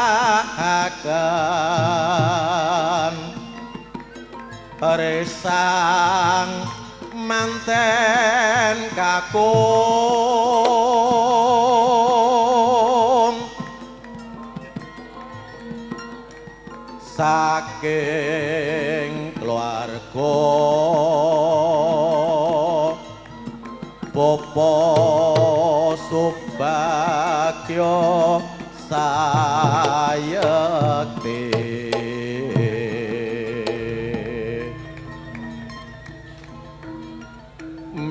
serahaken resang manten kakung saking keluarga Popo Subagyo sayekti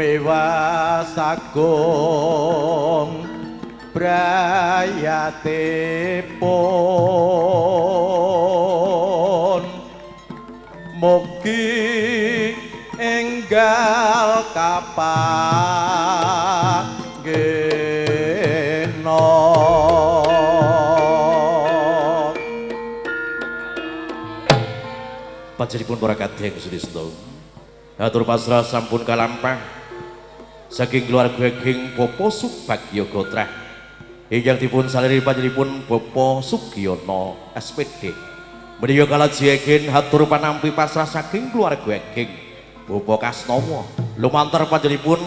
mewasagung brayatipun mugi enggal kapanggihna panjenenganipun para kadheng sudista atur pasrah sampun kalampah saking keluarga Geng Popo Subagyo Gotrah ingkang dipun saliri panjenenganipun Bapak Sugiono SPD menika kalajengan hatur panampi pasrah saking keluarga Geng Bapak Kasnowo lumantar panjenenganipun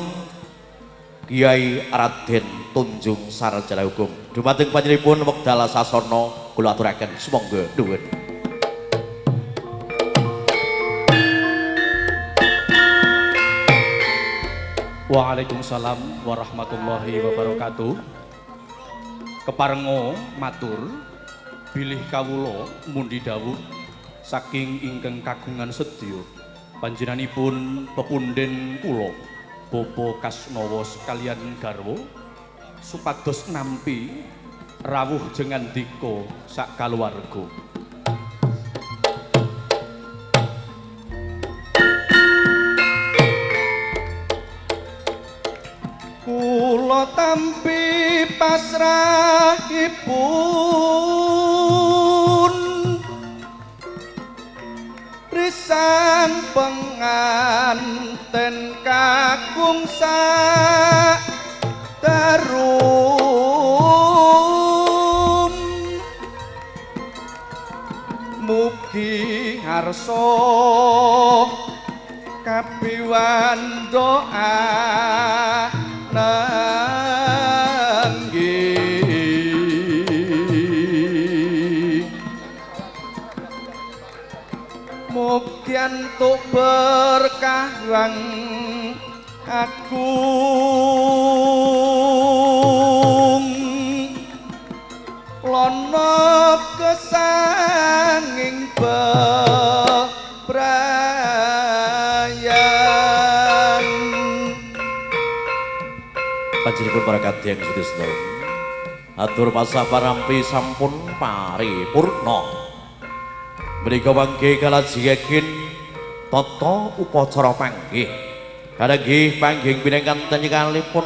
Kiai Raden Tunjung Sarjana Hukum dumateng panjenenganipun wekdal sasana kula aturaken sumangga nuwun. Waalaikumsalam warahmatullahi wabarakatuh. Keparenga matur bilih kawula mundi dawuh saking ingkang kagungan sedya panjenenganipun pepundhen kula Bapak Kasnowo sekalian garwa supados nampi rawuh jengandika sak kaluwarga. Kula tampi pasrahipun risang penganten kakung sak tarum mugi harsa kapiwan doa nanggi mugi antuk berkah wang agung lono kesanging bebrayan panjenenganipun para kadheng sudista atur pasrah parampi sampun paripurna menika mangke kalajengaken tata upacara panggih kadanggih panggih pinengkan tenyekalipun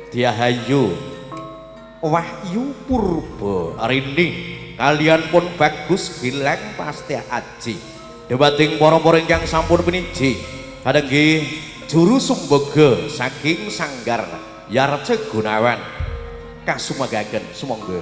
Diahayu Wahyu Purba Arini kalian pun bagus bilang pasti aji debating para-para ingkang sampun piniji kadanggih juru sumbaga saking Sanggar Yarce Gunawan kasumagaken sumangga